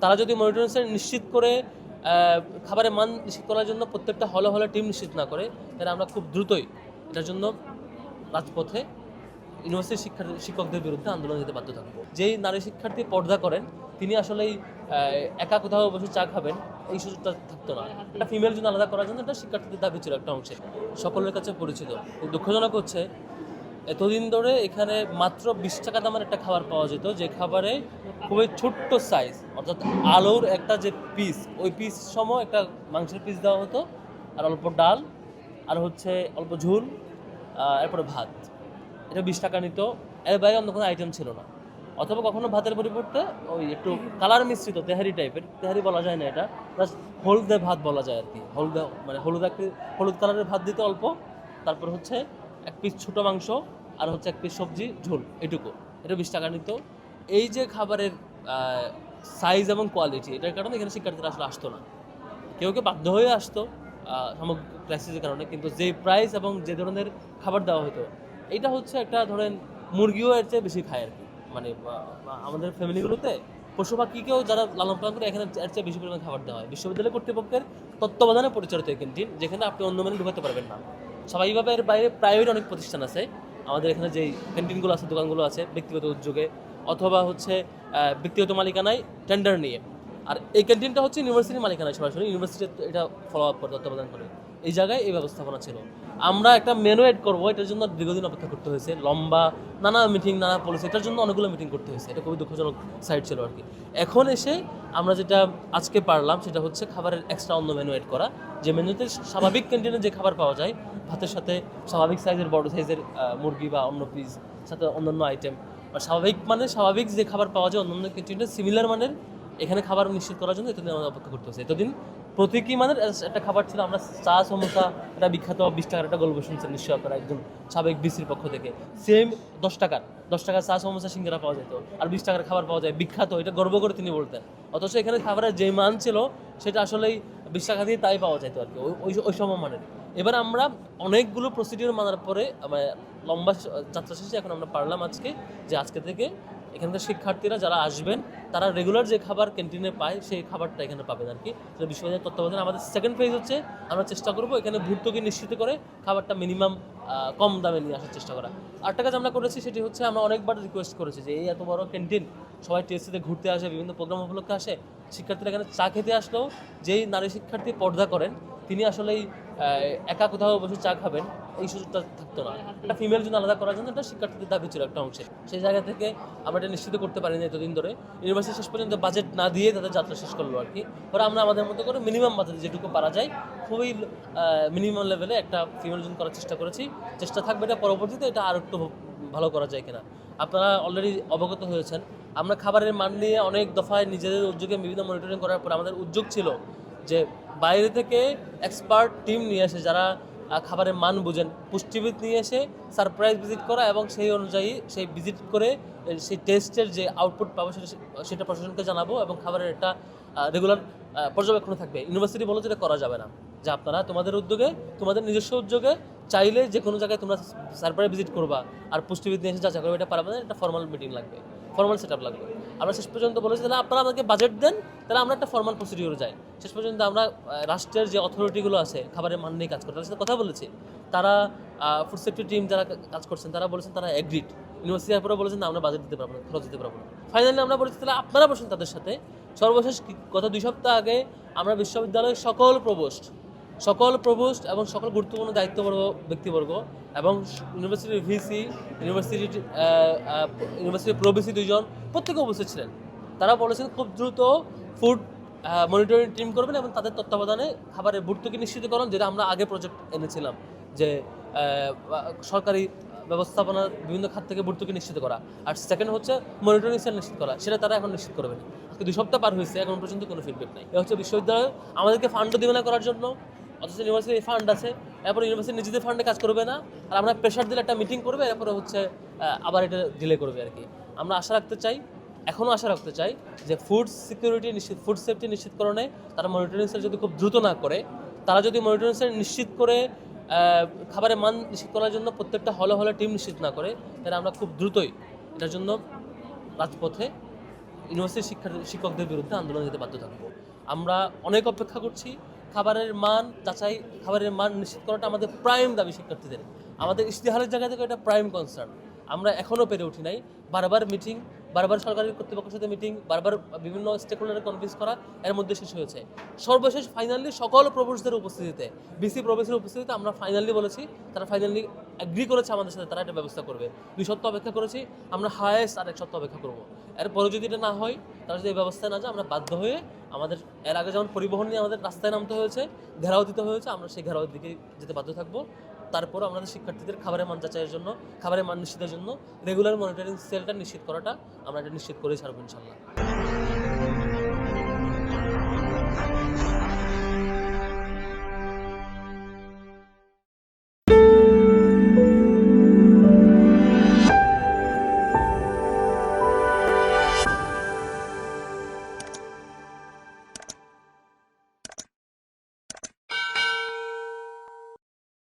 তারা যদি মনিটরিং নিশ্চিত করে খাবারের মান নিশ্চিত করার জন্য প্রত্যেকটা হলে হলে টিম নিশ্চিত না করে, তাহলে আমরা খুব দ্রুতই এটার জন্য রাজপথে ইউনিভার্সিটি শিক্ষকদের বিরুদ্ধে আন্দোলন যেতে বাধ্য থাকবো। যেই নারী শিক্ষার্থী পর্দা করেন তিনি আসলেই একা কোথাও বসে চা খাবেন এই সুযোগটা থাকতো না। একটা ফিমেল জন্য আলাদা করার জন্য একটা শিক্ষার্থীদের দাবি ছিল একটা অংশে, সকলের কাছে পরিচিত। দুঃখজনক হচ্ছে এতদিন ধরে এখানে মাত্র 20 টাকা দামের একটা খাবার পাওয়া যেত, যে খাবারে খুবই ছোট্ট সাইজ, অর্থাৎ আলুর একটা যে পিস, ওই পিস সম একটা মাংসের পিস দেওয়া হতো, আর অল্প ডাল, আর হচ্ছে অল্প ঝুল, এরপরে ভাত। এটা 20 টাকা নিত, এর বাইরে অন্য কোনো আইটেম ছিল না। অথবা কখনো ভাতের পরিবর্তে ওই একটু কালার মিশ্রিত তেহারি টাইপের, তেহারি বলা যায় না, এটা জাস্ট হলদে ভাত বলা যায় আর কি। হলদে মানে হলুদ কালারের ভাত দিতে অল্প, তারপর হচ্ছে এক পিস ছোটো মাংস, আর হচ্ছে এক পিস সবজি ঝোল, এটুকু। এটা 20 টাকা নিত। এই যে খাবারের সাইজ এবং কোয়ালিটি, এটার কারণে এখানে শিক্ষার্থীরা আসলে আসতো না। কেউ কেউ বাধ্য হয়ে আসতো সামগ্রিক ক্রাইসিসের কারণে, কিন্তু যে প্রাইস এবং যে ধরনের খাবার দেওয়া হতো, এটা হচ্ছে একটা ধরেন মুরগিও এর চেয়ে বেশি খায় আর কি। মানে আমাদের ফ্যামিলিগুলোতে পশু পাখিকেও যারা লালন পালন করে, এখানে এর চেয়ে বেশি পরিমাণে খাবার দেওয়া হয়। বিশ্ববিদ্যালয় কর্তৃপক্ষের তত্ত্বাবধানে পরিচালিত এই ক্যান্টিন, যেখানে আপনি অন্য মেনু ঢুকাতে পারবেন না। স্বাভাবিকভাবে এর বাইরে প্রাইভেট অনেক প্রতিষ্ঠান আছে আমাদের এখানে, যেই ক্যান্টিনগুলো আছে, দোকানগুলো আছে ব্যক্তিগত উদ্যোগে অথবা হচ্ছে ব্যক্তিগত মালিকানায় টেন্ডার নিয়ে। আর এই ক্যান্টিনটা হচ্ছে ইউনিভার্সিটির মালিকানায়, সরাসরি ইউনিভার্সিটি এটা ফলো আপ করে, তত্ত্বাবধান করে। এই জায়গায় এই ব্যবস্থাপনা ছিল। আমরা একটা মেনু এড করবো, এটার জন্য দীর্ঘদিন অপেক্ষা করতে হয়েছে, লম্বা নানা মিটিং, নানা পলিসি, এটার জন্য অনেকগুলো মিটিং করতে হয়েছে। এটা খুবই দুঃখজনক সাইড ছিল আর কি। এখন এসে আমরা যেটা আজকে পারলাম সেটা হচ্ছে খাবারের এক্সট্রা অন্য মেনু এড করা, যে মেনুতে স্বাভাবিক ক্যান্টিনে যে খাবার পাওয়া যায়, ভাতের সাথে স্বাভাবিক সাইজের বড় সাইজের মুরগি বা অন্য পিস, সাথে অন্যান্য আইটেম, বা স্বাভাবিক যে খাবার পাওয়া যায় অন্যান্য ক্যান্টিনে সিমিলার মানের, এখানে খাবার নিশ্চিত করার জন্য এতদিন আমাদের অপেক্ষা করতে হচ্ছে। এতদিন প্রতীকী মানের একটা খাবার ছিল। আমরা চা সমোসা, এটা বিখ্যাত 20 টাকার একটা গল্প শুনছেন নিশ্চয়ই আপনারা, একজন সাবেক বিসির পক্ষ থেকে। সেম 10 টাকার চা সমোসা সিঙ্গারা পাওয়া যেত, আর 20 টাকার খাবার পাওয়া যায়, বিখ্যাত, এটা গর্ব করে তিনি বলতেন। অথচ এখানে খাবারের যে মান ছিল সেটা আসলেই 20 টাকা দিয়ে তাই পাওয়া যেত আর কি, ওই সমমানের। এবার আমরা অনেকগুলো প্রসিডিওর মানার পরে লম্বা যাত্রা শেষে এখন আমরা পারলাম আজকে থেকে এখানকার শিক্ষার্থীরা যারা আসবেন তারা রেগুলার যে খাবার ক্যান্টিনে পায় সেই খাবারটা এখানে পাবেন আর কি। বিশ্ববিদ্যালয়ের তত্ত্বাবধানে আমাদের সেকেন্ড ফেজ হচ্ছে আমরা চেষ্টা করবো এখানে ভর্তুকি নিশ্চিত করে খাবারটা মিনিমাম কম দামে নিয়ে আসার চেষ্টা করা। আরেকটা কাজ আমরা করেছি, সেটি হচ্ছে আমরা অনেকবার রিকোয়েস্ট করেছি যে এই এত বড় ক্যান্টিন, সবাই টিএসসিতে ঘুরতে আসে, বিভিন্ন প্রোগ্রাম উপলক্ষে আসে, শিক্ষার্থীরা এখানে চা খেতে আসলেও যেই নারী শিক্ষার্থী পর্দা করেন তিনি আসলেই একা কোথাও বসে চা খাবেন এই সুযোগটা থাকতো না। একটা ফিমেল জন্য আলাদা করার জন্য একটা শিক্ষার্থীদের দাবি ছিল একটা অংশে। সেই জায়গা থেকে আমরা এটা নিশ্চিত করতে পারিনি এতদিন ধরে। ইউনিভার্সিটি শেষ পর্যন্ত বাজেট না দিয়ে তাদের যাত্রা শেষ করলো আর কি। পরে আমরা আমাদের মতো করে মিনিমাম বাজেট যেটুকু পারা যায়, খুবই মিনিমাম লেভেলে একটা ফিমেল জন্য করার চেষ্টা করেছি। চেষ্টা থাকবে এটা পরবর্তীতে এটা আর একটু ভালো করা যায় কিনা। আপনারা অলরেডি অবগত হয়েছেন, আমরা খাবারের মান নিয়ে অনেক দফায় নিজেদের উদ্যোগে বিভিন্ন মনিটরিং করার পর আমাদের উদ্যোগ ছিল যে বাইরে থেকে এক্সপার্ট টিম নিয়ে এসে, যারা খাবারের মান বুঝেন, পুষ্টিবিদ নিয়ে এসে সারপ্রাইজ ভিজিট করা, এবং সেই অনুযায়ী সেই ভিজিট করে সেই টেস্টের যে আউটপুট পাবো সেটা প্রশাসনকে জানাবো, এবং খাবারের একটা রেগুলার পর্যবেক্ষণ থাকবে। ইউনিভার্সিটি বলো যেটা করা যাবে না, যে আপনারা তোমাদের উদ্যোগে, তোমাদের নিজস্ব উদ্যোগে চাইলে যে কোনো জায়গায় তোমরা সারপ্রাইজ ভিজিট করবা আর পুষ্টিবিদ নিয়ে এসে যাচাই করবে, এটা পারবে না, একটা ফর্মাল মিটিং লাগবে, ফর্মাল সেট আপ লাগবে। আমরা শেষ পর্যন্ত বলেছি তাহলে আপনারা আমাকে বাজেট দেন, তাহলে আমরা একটা ফর্মাল প্রসিডিওরে যাই। শেষ পর্যন্ত আমরা রাষ্ট্রের যে অথরিটিগুলো আছে খাবারের মান নিয়ে কাজ করে তাদের সাথে কথা বলেছি। তারা ফুড সেফটি টিম যারা কাজ করছেন তারা বলেছেন তারা এগ্রিড। ইউনিভার্সিটির পরে বলেছেন না আমরা বাজেট দিতে পারবো না, খরচ দিতে পারবো না। ফাইনালি আমরা বলেছি তাহলে আপনারা বসেন তাদের সাথে। সর্বশেষ গত 2 সপ্তাহ আগে আমরা বিশ্ববিদ্যালয়ের সকল প্রভোস্ট এবং সকল গুরুত্বপূর্ণ দায়িত্ববর্গ ব্যক্তিবর্গ এবং ইউনিভার্সিটির ভিসি, ইউনিভার্সিটির প্রভিসি 2 জন প্রত্যেকে উপস্থিত ছিলেন। তারা বলেছেন খুব দ্রুত ফুড মনিটরিং টিম করবেন এবং তাদের তত্ত্বাবধানে খাবারের ভর্তুকি নিশ্চিতকরণ, যেটা আমরা আগে প্রজেক্ট এনেছিলাম, যে সরকারি ব্যবস্থাপনার বিভিন্ন খাত থেকে ভর্তুকি নিশ্চিত করা। আর সেকেন্ড হচ্ছে মনিটরিং সেল নিশ্চিত করা, সেটা তারা এখন নিশ্চিত করবেন। আজকে 2 সপ্তাহ পার হয়েছে, এখন পর্যন্ত কোনো ফিডব্যাক নাই। এ হচ্ছে বিশ্ববিদ্যালয় আমাদেরকে ফান্ডও দেবে না করার জন্য, অথচ ইউনিভার্সিটির ফান্ড আছে, এরপর ইউনিভার্সিটি নিজেদের ফান্ডে কাজ করবে না, আর আমরা প্রেশার দিলে একটা মিটিং করবে, এরপরে হচ্ছে আবার এটা ডিলে করবে আর কি। আমরা এখনও আশা রাখতে চাই যে ফুড সেফটি নিশ্চিতকরণে তারা মনিটরিং সেল যদি খুব দ্রুত না করে, তারা যদি মনিটরিং সেল নিশ্চিত করে খাবারের মান নিশ্চিত করার জন্য প্রত্যেকটা হলে হলে টিম নিশ্চিত না করে, তাহলে আমরা খুব দ্রুতই এটার জন্য রাজপথে ইউনিভার্সিটির শিক্ষকদের বিরুদ্ধে আন্দোলনে যেতে বাধ্য থাকবো। আমরা অনেক অপেক্ষা করছি। খাবারের মান যাচাই, খাবারের মান নিশ্চিত করাটা আমাদের প্রাইম দাবি শিক্ষার্থীদের। আমাদের ইশতেহারের জায়গা থেকে এটা প্রাইম কনসার্ন। আমরা এখনও পেরে উঠি নাই। বারবার মিটিং, বারবার সরকারি কর্তৃপক্ষের সাথে মিটিং, বারবার বিভিন্ন স্টেক হোল্ডারের কনভিন্স করা, এর মধ্যে শেষ হয়েছে। সর্বশেষ ফাইনালি সকল প্রভোস্টদের উপস্থিতিতে, বিসি প্রবেশের উপস্থিতিতে আমরা ফাইনালি বলেছি, তারা ফাইনালি অ্যাগ্রি করেছে আমাদের সাথে, তারা এটা ব্যবস্থা করবে। 2 সপ্তাহ অপেক্ষা করেছি, আমরা হায়েস্ট আর 1 সপ্তাহ অপেক্ষা করবো। এরপরে যদি এটা না হয়, তারা যদি এই ব্যবস্থায় না যায়, আমরা বাধ্য হয়ে আমাদের এর আগে যেমন পরিবহন নিয়ে আমাদের রাস্তায় নামতে হয়েছে, ঘেরাও দিতে হয়েছে, আমরা সেই ঘেরাওয়ের দিকে যেতে বাধ্য থাকবো। তারপর আমাদের শিক্ষার্থীদের খাবারের মান যাচাইয়ের জন্য, খাবারের মান নিশ্চিতের জন্য রেগুলার মনিটরিং সেলটা নিশ্চিত করাটা আমরা এটা নিশ্চিত করেই ছাড়বো ইনশাল্লাহ।